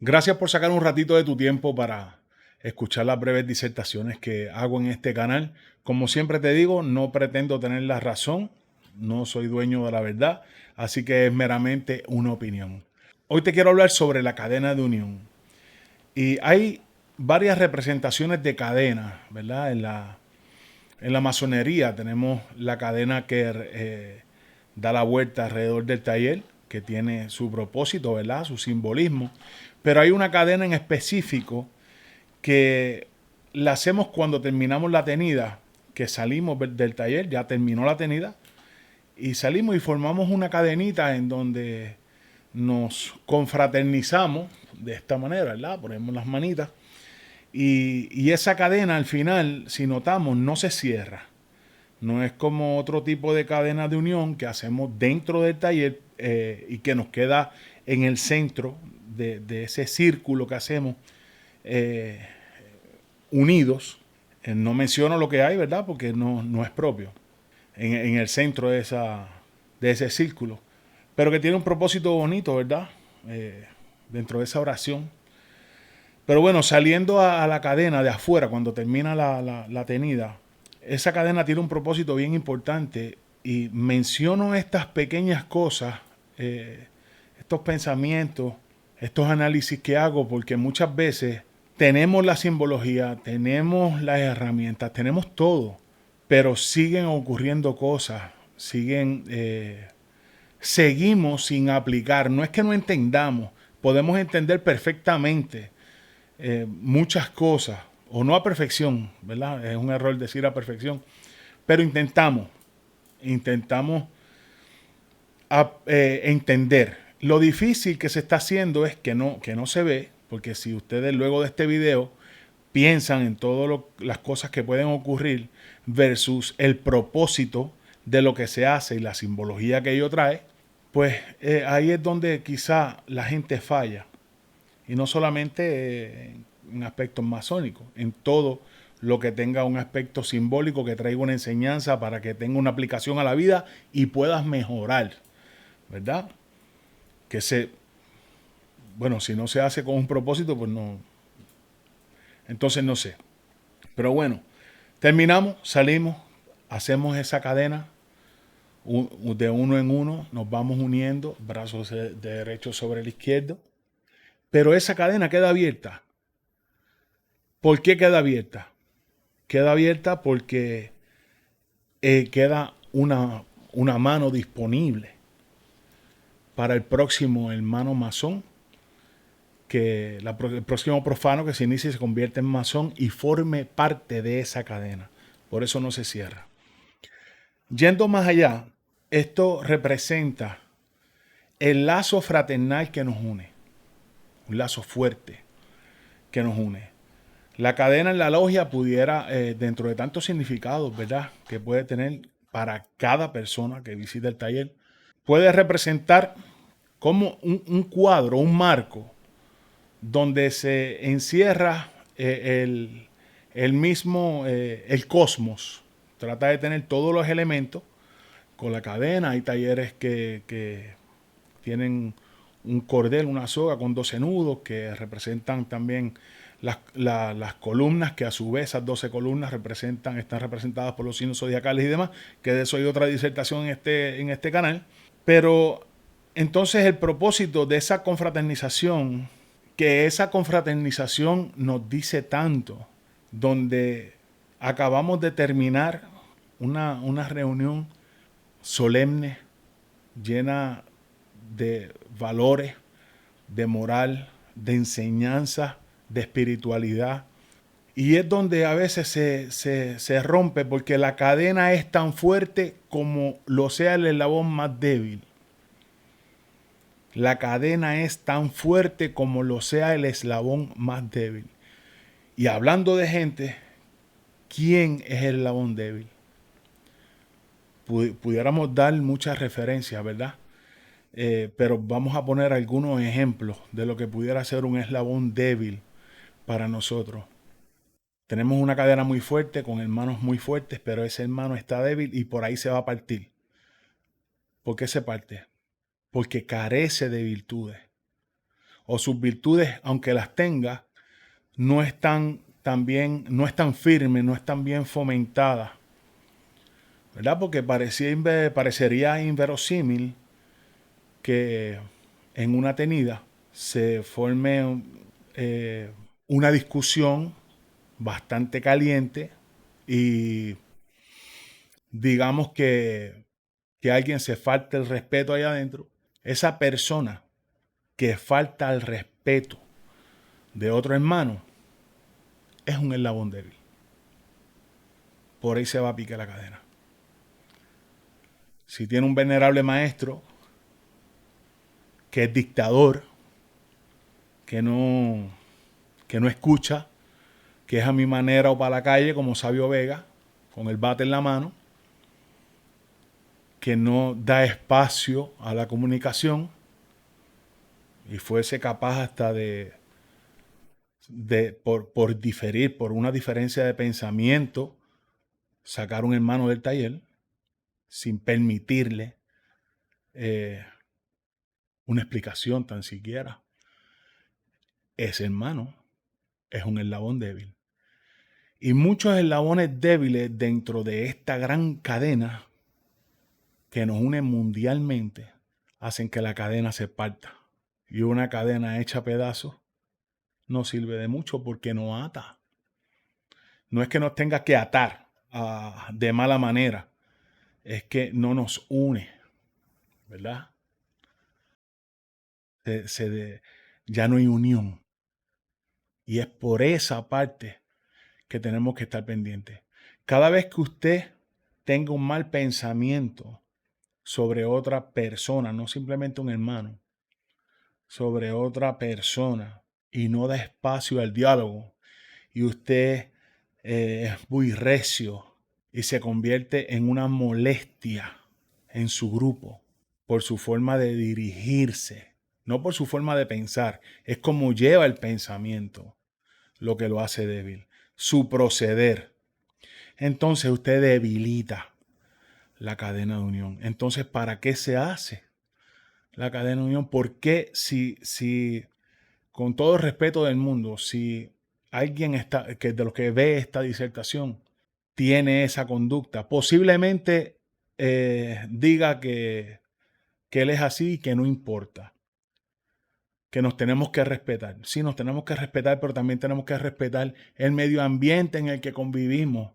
Gracias por sacar un ratito de tu tiempo para escuchar las breves disertaciones que hago en este canal. Como siempre te digo, no pretendo tener la razón, no soy dueño de la verdad, así que es meramente una opinión. Hoy te quiero hablar sobre la cadena de unión. Y hay varias representaciones de cadena, ¿verdad? En la masonería tenemos la cadena que da la vuelta alrededor del taller, que tiene su propósito, ¿verdad? Su simbolismo. Pero hay una cadena en específico que la hacemos cuando terminamos la tenida, que salimos del taller, ya terminó la tenida, y salimos y formamos una cadenita en donde nos confraternizamos de esta manera, ¿verdad? Ponemos las manitas y esa cadena al final, si notamos, no se cierra. No es como otro tipo de cadena de unión que hacemos dentro del taller y que nos queda en el centro de ese círculo que hacemos eh, unidos. No menciono lo que hay, ¿verdad? Porque no es propio. En el centro de ese círculo. Pero que tiene un propósito bonito, ¿verdad? Dentro de esa oración. Pero bueno, saliendo a la cadena de afuera, cuando termina la tenida, esa cadena tiene un propósito bien importante y menciono estas pequeñas cosas, estos pensamientos, estos análisis que hago, porque muchas veces tenemos la simbología, tenemos las herramientas, tenemos todo, pero siguen ocurriendo cosas, seguimos sin aplicar. No es que no entendamos, podemos entender perfectamente muchas cosas, o no a perfección, ¿verdad? Es un error decir a perfección, pero intentamos entender. Lo difícil que se está haciendo es que no se ve, porque si ustedes luego de este video piensan en todas las cosas que pueden ocurrir versus el propósito de lo que se hace y la simbología que ello trae, pues ahí es donde quizá la gente falla. Y no solamente en aspectos masónicos, en todo lo que tenga un aspecto simbólico, que traiga una enseñanza para que tenga una aplicación a la vida y puedas mejorar, ¿verdad? Que bueno, si no se hace con un propósito, pues no, entonces no sé. Pero bueno, terminamos, salimos, hacemos esa cadena de uno en uno, nos vamos uniendo, brazos de derecho sobre el izquierdo, pero esa cadena queda abierta. ¿Por qué queda abierta? Queda abierta porque queda una mano disponible para el próximo hermano masón, el próximo profano que se inicie y se convierte en masón y forme parte de esa cadena. Por eso no se cierra. Yendo más allá, esto representa el lazo fraternal que nos une, un lazo fuerte que nos une. La cadena en la logia pudiera, dentro de tantos significados, ¿verdad?, que puede tener para cada persona que visita el taller, puede representar como un cuadro, un marco, donde se encierra el mismo, el cosmos. Trata de tener todos los elementos con la cadena. Hay talleres que tienen un cordel, una soga con 12 nudos que representan también las columnas, que a su vez esas 12 columnas están representadas por los signos zodiacales y demás, que de eso hay otra disertación en este canal. Pero entonces el propósito de esa confraternización, que esa confraternización nos dice tanto, donde acabamos de terminar una reunión solemne, llena de valores, de moral, de enseñanza, de espiritualidad. Y es donde a veces se rompe, porque la cadena es tan fuerte como lo sea el eslabón más débil. La cadena es tan fuerte como lo sea el eslabón más débil. Y hablando de gente, ¿quién es el eslabón débil? Pudiéramos dar muchas referencias, ¿verdad? Pero vamos a poner algunos ejemplos de lo que pudiera ser un eslabón débil para nosotros. Tenemos una cadena muy fuerte con hermanos muy fuertes, pero ese hermano está débil y por ahí se va a partir. ¿Por qué se parte? Porque carece de virtudes. o sus virtudes, aunque las tenga, no están no están firmes, no están bien fomentadas, ¿verdad? Porque parecería inverosímil que en una tenida se forme una discusión bastante caliente y digamos que alguien se falta el respeto ahí adentro. Esa persona que falta al respeto de otro hermano es un eslabón débil. Por ahí se va a picar la cadena. Si tiene un venerable maestro que es dictador, que no escucha, que es a mi manera o para la calle como Sabio Vega, con el bate en la mano, que no da espacio a la comunicación y fuese capaz hasta por diferir, por una diferencia de pensamiento, sacar un hermano del taller sin permitirle una explicación tan siquiera. Ese hermano es un eslabón débil. Y muchos eslabones débiles dentro de esta gran cadena que nos une mundialmente hacen que la cadena se parta. Y una cadena hecha a pedazos no sirve de mucho porque no ata. No es que nos tenga que atar de mala manera, es que no nos une, ¿verdad? Ya no hay unión. Y es por esa parte que tenemos que estar pendientes. Cada vez que usted tenga un mal pensamiento sobre otra persona, no simplemente un hermano, sobre otra persona y no da espacio al diálogo y usted es muy recio y se convierte en una molestia en su grupo por su forma de dirigirse, no por su forma de pensar, es como lleva el pensamiento lo que lo hace débil, su proceder. Entonces usted debilita la cadena de unión. Entonces, ¿para qué se hace la cadena de unión? ¿Por qué si con todo el respeto del mundo, si alguien que de los que ve esta disertación tiene esa conducta, posiblemente diga que él es así y que no importa, que nos tenemos que respetar? Sí, nos tenemos que respetar, pero también tenemos que respetar el medio ambiente en el que convivimos,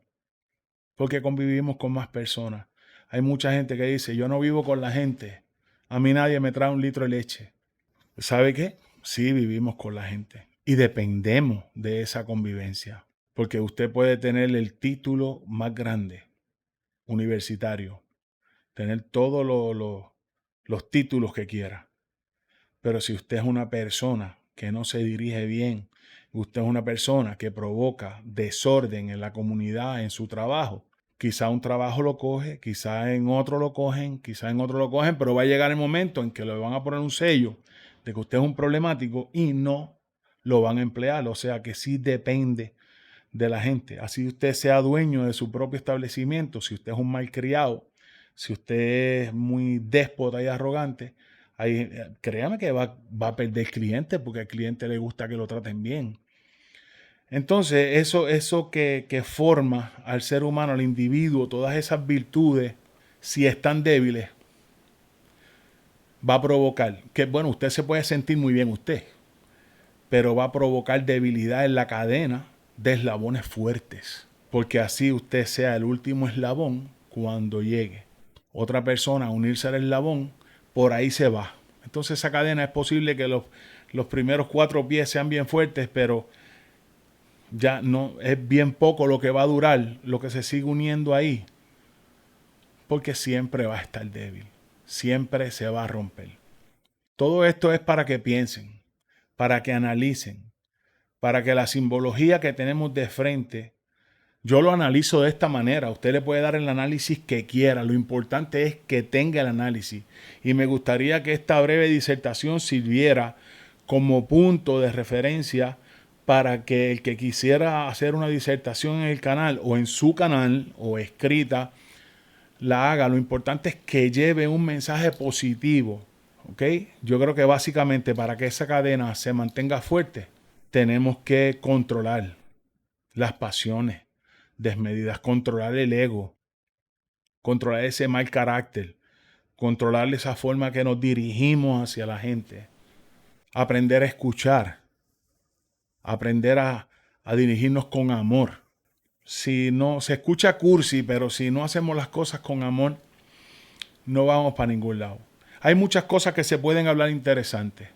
porque convivimos con más personas. Hay mucha gente que dice, yo no vivo con la gente, a mí nadie me trae un litro de leche. ¿Sabe qué? Sí, vivimos con la gente y dependemos de esa convivencia, porque usted puede tener el título más grande, universitario, tener todos los títulos que quiera, pero si usted es una persona que no se dirige bien, usted es una persona que provoca desorden en la comunidad, en su trabajo, quizá un trabajo lo coge, quizá en otro lo cogen, quizá en otro lo cogen, pero va a llegar el momento en que le van a poner un sello de que usted es un problemático y no lo van a emplear. O sea que sí depende de la gente. Así usted sea dueño de su propio establecimiento, si usted es un malcriado, si usted es muy déspota y arrogante, ahí, créame que va a perder clientes porque al cliente le gusta que lo traten bien. Entonces, eso que forma al ser humano, al individuo, todas esas virtudes, si están débiles, va a provocar que, bueno, usted se puede sentir muy bien usted, pero va a provocar debilidad en la cadena de eslabones fuertes, porque así usted sea el último eslabón cuando llegue otra persona a unirse al eslabón, por ahí se va. Entonces esa cadena es posible que los primeros 4 pies sean bien fuertes, pero ya no es bien poco lo que va a durar, lo que se sigue uniendo ahí, porque siempre va a estar débil, siempre se va a romper. Todo esto es para que piensen, para que analicen, para que la simbología que tenemos de frente, yo lo analizo de esta manera. Usted le puede dar el análisis que quiera. Lo importante es que tenga el análisis. Y me gustaría que esta breve disertación sirviera como punto de referencia para que el que quisiera hacer una disertación en el canal o en su canal o escrita, la haga. Lo importante es que lleve un mensaje positivo, ¿ok? Yo creo que básicamente para que esa cadena se mantenga fuerte, tenemos que controlar las pasiones desmedidas, controlar el ego, controlar ese mal carácter, controlar esa forma que nos dirigimos hacia la gente, aprender a escuchar, aprender a dirigirnos con amor. Si no, se escucha cursi, pero si no hacemos las cosas con amor, no vamos para ningún lado. Hay muchas cosas que se pueden hablar interesantes.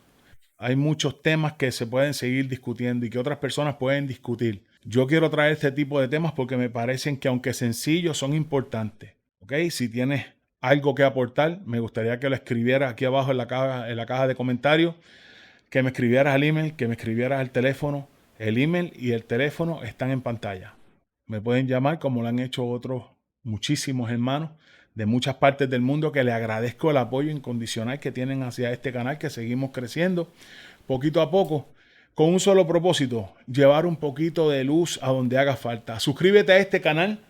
Hay muchos temas que se pueden seguir discutiendo y que otras personas pueden discutir. Yo quiero traer este tipo de temas porque me parecen que, aunque sencillos, son importantes. ¿Ok? Si tienes algo que aportar, me gustaría que lo escribieras aquí abajo en la caja de comentarios, que me escribieras al email, que me escribieras al teléfono. El email y el teléfono están en pantalla. Me pueden llamar, como lo han hecho otros muchísimos hermanos de muchas partes del mundo, que le agradezco el apoyo incondicional que tienen hacia este canal, que seguimos creciendo poquito a poco, con un solo propósito: llevar un poquito de luz a donde haga falta. Suscríbete a este canal,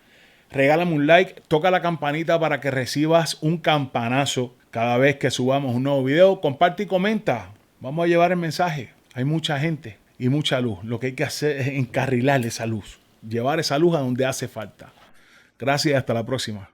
regálame un like, toca la campanita para que recibas un campanazo cada vez que subamos un nuevo video. Comparte y comenta. Vamos a llevar el mensaje. Hay mucha gente y mucha luz. Lo que hay que hacer es encarrilar esa luz, llevar esa luz a donde hace falta. Gracias y hasta la próxima.